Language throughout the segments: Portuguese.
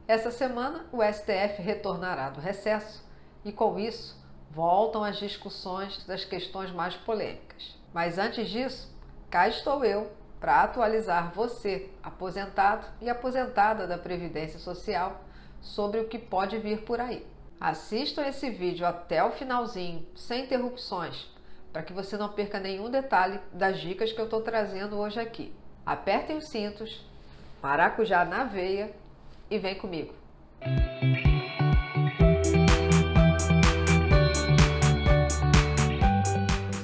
Essa semana, o STF retornará do recesso e, com isso, voltam as discussões das questões mais polêmicas. Mas antes disso, cá estou eu para atualizar você, aposentado e aposentada da Previdência Social, sobre o que pode vir por aí. Assistam esse vídeo até o finalzinho, sem interrupções, para que você não perca nenhum detalhe das dicas que eu estou trazendo hoje aqui. Apertem os cintos, maracujá na veia e vem comigo.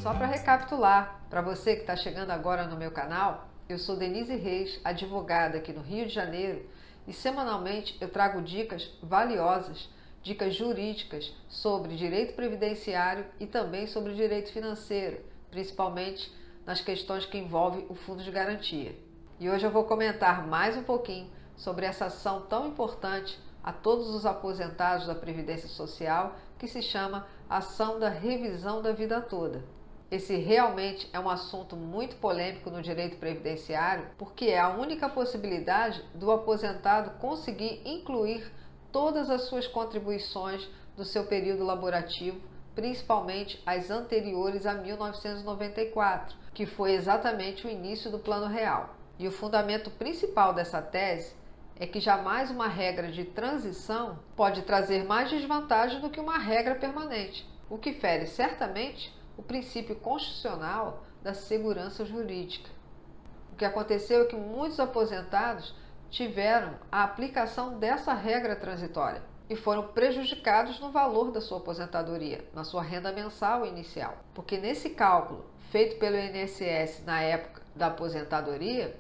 Só para recapitular, para você que está chegando agora no meu canal, eu sou Denise Reis, advogada aqui no Rio de Janeiro, e semanalmente eu trago dicas valiosas, dicas jurídicas sobre direito previdenciário e também sobre direito financeiro, principalmente nas questões que envolvem o fundo de garantia. E hoje eu vou comentar mais um pouquinho sobre essa ação tão importante a todos os aposentados da Previdência Social, que se chama Ação da Revisão da Vida Toda. Esse realmente é um assunto muito polêmico no direito previdenciário, porque é a única possibilidade do aposentado conseguir incluir todas as suas contribuições do seu período laborativo, principalmente as anteriores a 1994, que foi exatamente o início do Plano Real. E o fundamento principal dessa tese é que jamais uma regra de transição pode trazer mais desvantagem do que uma regra permanente, o que fere certamente o princípio constitucional da segurança jurídica. O que aconteceu é que muitos aposentados tiveram a aplicação dessa regra transitória e foram prejudicados no valor da sua aposentadoria, na sua renda mensal inicial. Porque nesse cálculo feito pelo INSS na época da aposentadoria,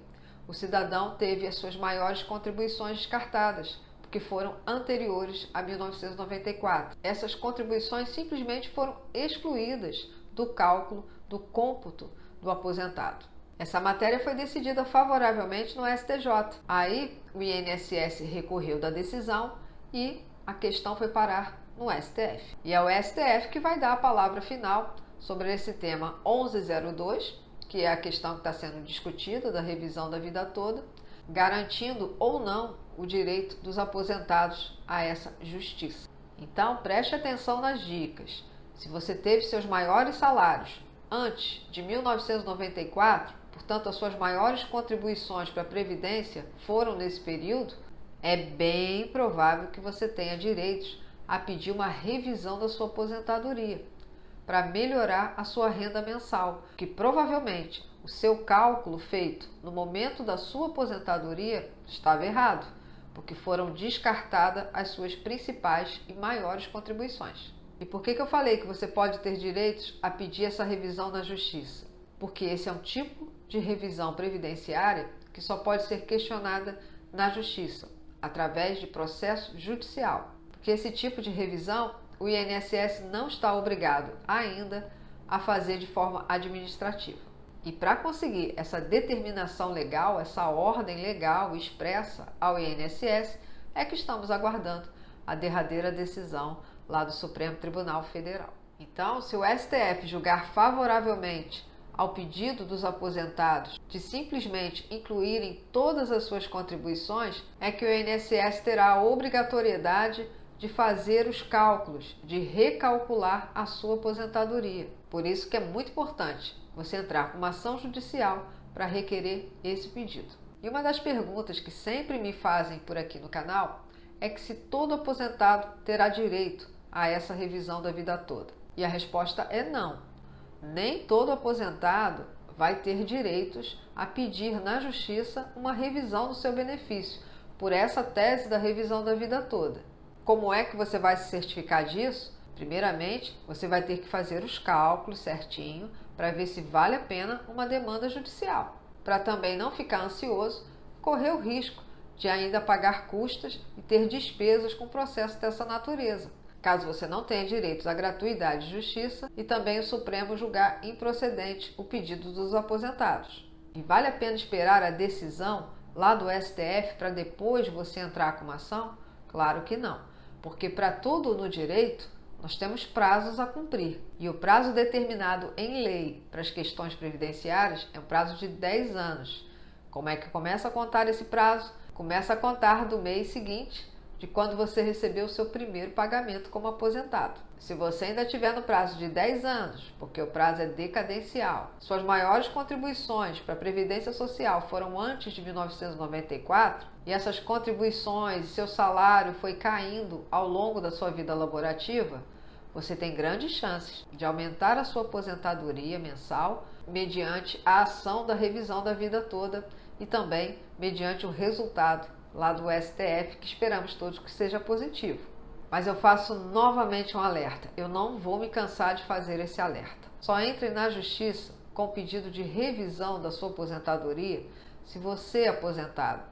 o cidadão teve as suas maiores contribuições descartadas, porque foram anteriores a 1994. Essas contribuições simplesmente foram excluídas do cálculo do cômputo do aposentado. Essa matéria foi decidida favoravelmente no STJ. Aí o INSS recorreu da decisão e a questão foi parar no STF. E é o STF que vai dar a palavra final sobre esse tema 1102, que é a questão que está sendo discutida da revisão da vida toda, garantindo ou não o direito dos aposentados a essa justiça. Então preste atenção nas dicas. Se você teve seus maiores salários antes de 1994, portanto as suas maiores contribuições para a Previdência foram nesse período, é bem provável que você tenha direitos a pedir uma revisão da sua aposentadoria para melhorar a sua renda mensal, que provavelmente o seu cálculo feito no momento da sua aposentadoria estava errado, porque foram descartadas as suas principais e maiores contribuições. E por que eu falei que você pode ter direitos a pedir essa revisão na Justiça? Porque esse é um tipo de revisão previdenciária que só pode ser questionada na Justiça, através de processo judicial. Porque esse tipo de revisão o INSS não está obrigado ainda a fazer de forma administrativa. E para conseguir essa determinação legal, essa ordem legal expressa ao INSS, é que estamos aguardando a derradeira decisão lá do Supremo Tribunal Federal. Então, se o STF julgar favoravelmente ao pedido dos aposentados de simplesmente incluírem todas as suas contribuições, é que o INSS terá a obrigatoriedade de fazer os cálculos, de recalcular a sua aposentadoria. Por isso que é muito importante você entrar com uma ação judicial para requerer esse pedido. E uma das perguntas que sempre me fazem por aqui no canal é que se todo aposentado terá direito a essa revisão da vida toda. E a resposta é não. Nem todo aposentado vai ter direitos a pedir na Justiça uma revisão do seu benefício, por essa tese da revisão da vida toda. Como é que você vai se certificar disso? Primeiramente, você vai ter que fazer os cálculos certinho para ver se vale a pena uma demanda judicial. Para também não ficar ansioso, correr o risco de ainda pagar custas e ter despesas com processo dessa natureza, caso você não tenha direitos à gratuidade de justiça e também o Supremo julgar improcedente o pedido dos aposentados. E vale a pena esperar a decisão lá do STF para depois você entrar com uma ação? Claro que não, porque para tudo no direito nós temos prazos a cumprir. E o prazo determinado em lei para as questões previdenciárias é um prazo de 10 anos. Como é que começa a contar esse prazo? Começa a contar do mês seguinte de de quando você recebeu o seu primeiro pagamento como aposentado. Se você ainda estiver no prazo de 10 anos, porque o prazo é decadencial, suas maiores contribuições para a Previdência Social foram antes de 1994 e essas contribuições e seu salário foi caindo ao longo da sua vida laborativa, você tem grandes chances de aumentar a sua aposentadoria mensal mediante a ação da revisão da vida toda e também mediante o resultado lá do STF, que esperamos todos que seja positivo. Mas eu faço novamente um alerta. Eu não vou me cansar de fazer esse alerta. Só entre na justiça com pedido de revisão da sua aposentadoria se você é aposentado,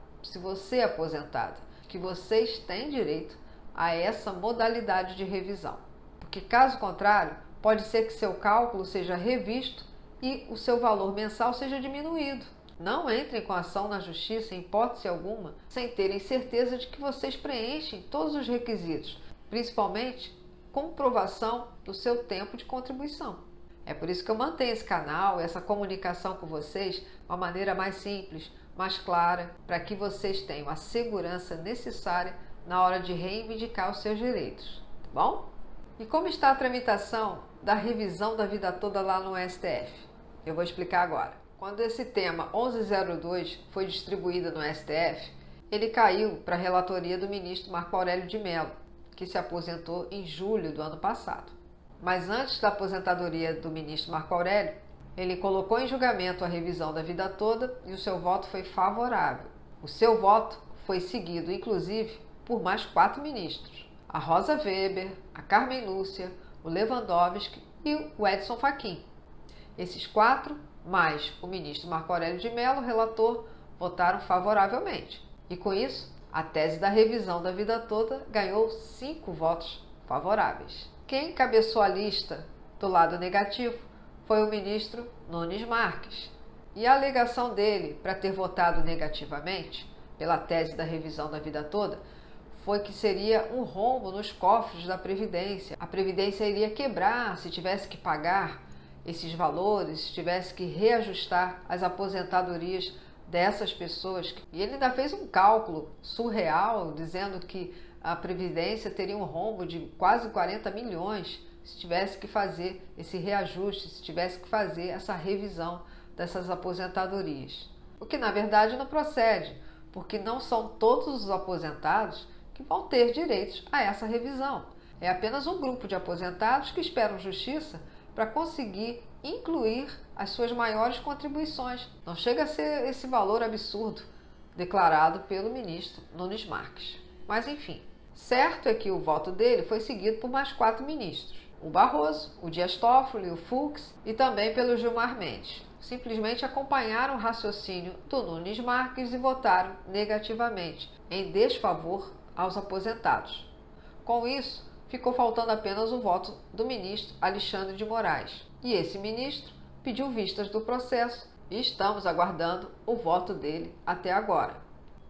que vocês têm direito a essa modalidade de revisão. Porque caso contrário, pode ser que seu cálculo seja revisto e o seu valor mensal seja diminuído. Não entrem com ação na justiça em hipótese alguma sem terem certeza de que vocês preenchem todos os requisitos, principalmente comprovação do seu tempo de contribuição. É por isso que eu mantenho esse canal, essa comunicação com vocês de uma maneira mais simples, mais clara, para que vocês tenham a segurança necessária na hora de reivindicar os seus direitos, tá bom? E como está a tramitação da revisão da vida toda lá no STF? Eu vou explicar agora. Quando esse tema 1102 foi distribuído no STF, ele caiu para a relatoria do ministro Marco Aurélio de Mello, que se aposentou em julho do ano passado. Mas antes da aposentadoria do ministro Marco Aurélio, ele colocou em julgamento a revisão da vida toda e o seu voto foi favorável. O seu voto foi seguido, inclusive, por mais 4 ministros: a Rosa Weber, a Carmen Lúcia, o Lewandowski e o Edson Fachin. Esses 4, mais o ministro Marco Aurélio de Mello, relator, votaram favoravelmente. E com isso, a tese da revisão da vida toda ganhou 5 votos favoráveis. Quem encabeçou a lista do lado negativo foi o ministro Nunes Marques. E a alegação dele para ter votado negativamente pela tese da revisão da vida toda foi que seria um rombo nos cofres da Previdência. A Previdência iria quebrar se tivesse que pagar esses valores, se tivesse que reajustar as aposentadorias dessas pessoas. E ele ainda fez um cálculo surreal, dizendo que a Previdência teria um rombo de quase 40 milhões se tivesse que fazer esse reajuste, se tivesse que fazer essa revisão dessas aposentadorias. O que na verdade não procede, porque não são todos os aposentados que vão ter direitos a essa revisão. É apenas um grupo de aposentados que esperam justiça para conseguir incluir as suas maiores contribuições. Não chega a ser esse valor absurdo declarado pelo ministro Nunes Marques. Mas enfim, certo é que o voto dele foi seguido por mais 4 ministros: o Barroso, o Dias Toffoli, o Fux e também pelo Gilmar Mendes. Simplesmente acompanharam o raciocínio do Nunes Marques e votaram negativamente, em desfavor aos aposentados. Com isso, ficou faltando apenas o voto do ministro Alexandre de Moraes. E esse ministro pediu vistas do processo e estamos aguardando o voto dele até agora.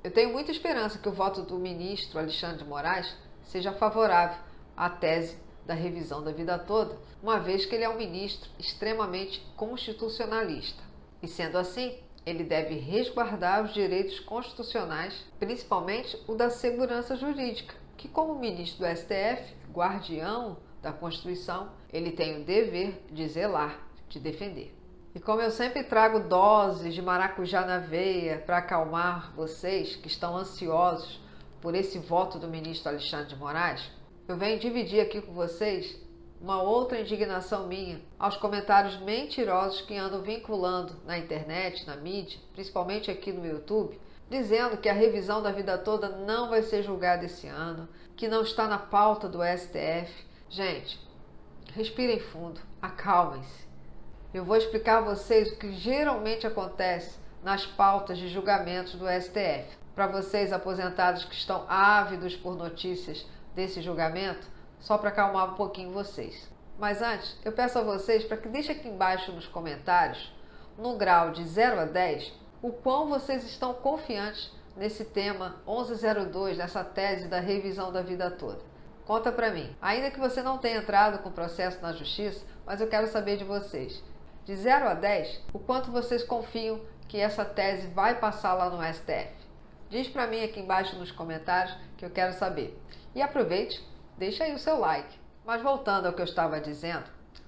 Eu tenho muita esperança que o voto do ministro Alexandre de Moraes seja favorável à tese da revisão da vida toda, uma vez que ele é um ministro extremamente constitucionalista. E sendo assim, ele deve resguardar os direitos constitucionais, principalmente o da segurança jurídica, que como ministro do STF, guardião da Constituição, ele tem o dever de zelar, de defender. E como eu sempre trago doses de maracujá na veia para acalmar vocês que estão ansiosos por esse voto do ministro Alexandre de Moraes, eu venho dividir aqui com vocês uma outra indignação minha aos comentários mentirosos que andam vinculando na internet, na mídia, principalmente aqui no YouTube, dizendo que a revisão da vida toda não vai ser julgada esse ano, que não está na pauta do STF. Gente, respirem fundo, acalmem-se. Eu vou explicar a vocês o que geralmente acontece nas pautas de julgamentos do STF. Para vocês aposentados que estão ávidos por notícias desse julgamento, só para acalmar um pouquinho vocês. Mas antes, eu peço a vocês para que deixem aqui embaixo nos comentários, no grau de 0 a 10, o quão vocês estão confiantes nesse tema 1102, nessa tese da revisão da vida toda. Conta para mim. Ainda que você não tenha entrado com o processo na justiça, mas eu quero saber de vocês. De 0 a 10, o quanto vocês confiam que essa tese vai passar lá no STF? Diz para mim aqui embaixo nos comentários que eu quero saber. E aproveite, deixa aí o seu like. Mas voltando ao que eu estava dizendo,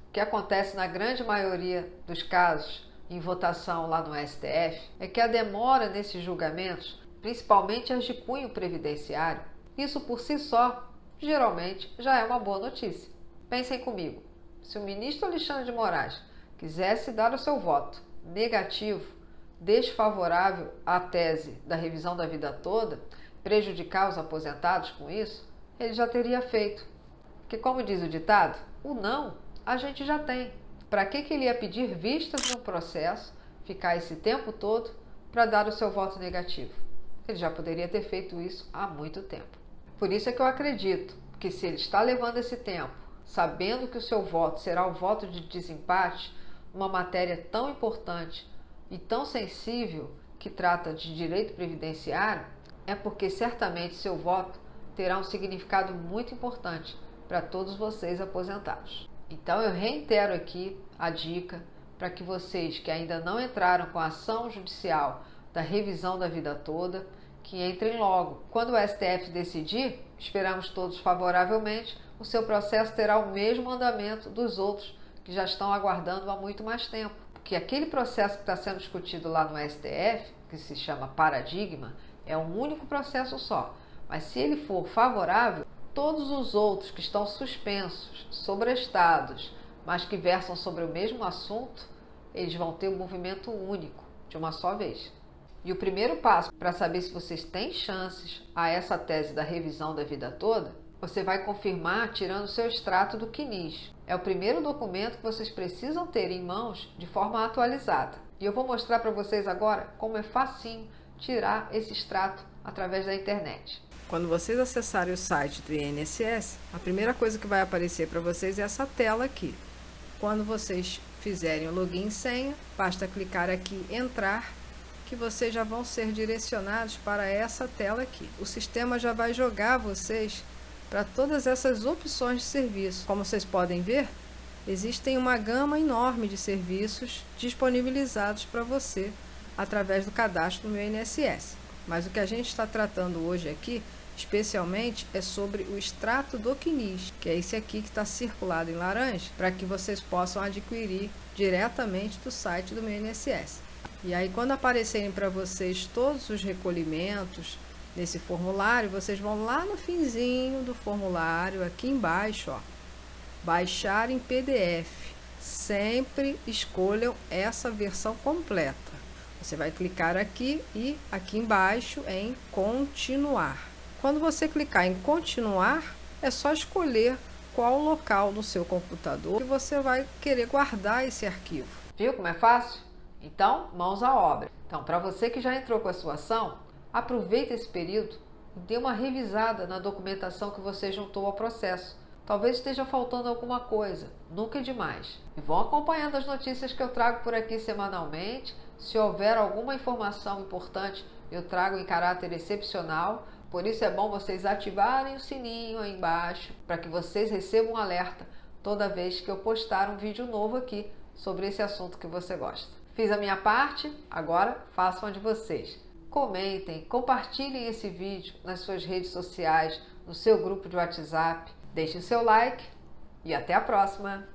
o que acontece na grande maioria dos casos em votação lá no STF é que a demora nesses julgamentos, principalmente as de cunho previdenciário, isso por si só, geralmente, já é uma boa notícia. Pensem comigo, se o ministro Alexandre de Moraes quisesse dar o seu voto negativo, desfavorável à tese da revisão da vida toda, prejudicar os aposentados com isso, ele já teria feito. Porque, como diz o ditado, o não a gente já tem. Para que ele ia pedir vistas de um processo, ficar esse tempo todo para dar o seu voto negativo? Ele já poderia ter feito isso há muito tempo. Por isso é que eu acredito que se ele está levando esse tempo, sabendo que o seu voto será o voto de desempate, uma matéria tão importante e tão sensível que trata de direito previdenciário, é porque certamente seu voto terá um significado muito importante para todos vocês aposentados. Então eu reitero aqui a dica para que vocês que ainda não entraram com a ação judicial da revisão da vida toda, que entrem logo. Quando o STF decidir, esperamos todos favoravelmente, o seu processo terá o mesmo andamento dos outros que já estão aguardando há muito mais tempo. Porque aquele processo que está sendo discutido lá no STF, que se chama paradigma, é um único processo só. Mas se ele for favorável, todos os outros que estão suspensos, sobrestados, mas que versam sobre o mesmo assunto, eles vão ter um movimento único, de uma só vez. E o primeiro passo para saber se vocês têm chances a essa tese da revisão da vida toda, você vai confirmar tirando o seu extrato do CNIS. É o primeiro documento que vocês precisam ter em mãos de forma atualizada. E eu vou mostrar para vocês agora como é facinho tirar esse extrato através da internet. Quando vocês acessarem o site do INSS, a primeira coisa que vai aparecer para vocês é essa tela aqui. Quando vocês fizerem o login e senha, basta clicar aqui em entrar, que vocês já vão ser direcionados para essa tela aqui. O sistema já vai jogar vocês para todas essas opções de serviço. Como vocês podem ver, existem uma gama enorme de serviços disponibilizados para você através do cadastro no INSS. Mas o que a gente está tratando hoje aqui, especialmente, é sobre o extrato do CNIS, que é esse aqui que está circulado em laranja, para que vocês possam adquirir diretamente do site do INSS. E aí, quando aparecerem para vocês todos os recolhimentos nesse formulário, vocês vão lá no finzinho do formulário, aqui embaixo, ó, baixar em PDF. Sempre escolham essa versão completa. Você vai clicar aqui e aqui embaixo em continuar. Quando você clicar em continuar, é só escolher qual local no seu computador que você vai querer guardar esse arquivo. Viu como é fácil? Então, mãos à obra. Então, para você que já entrou com a sua ação, aproveita esse período e dê uma revisada na documentação que você juntou ao processo. Talvez esteja faltando alguma coisa, nunca é demais. E vão acompanhando as notícias que eu trago por aqui semanalmente. Se houver alguma informação importante, eu trago em caráter excepcional. Por isso é bom vocês ativarem o sininho aí embaixo, para que vocês recebam um alerta toda vez que eu postar um vídeo novo aqui sobre esse assunto que você gosta. Fiz a minha parte, agora façam a de vocês. Comentem, compartilhem esse vídeo nas suas redes sociais, no seu grupo de WhatsApp. Deixem seu like e até a próxima!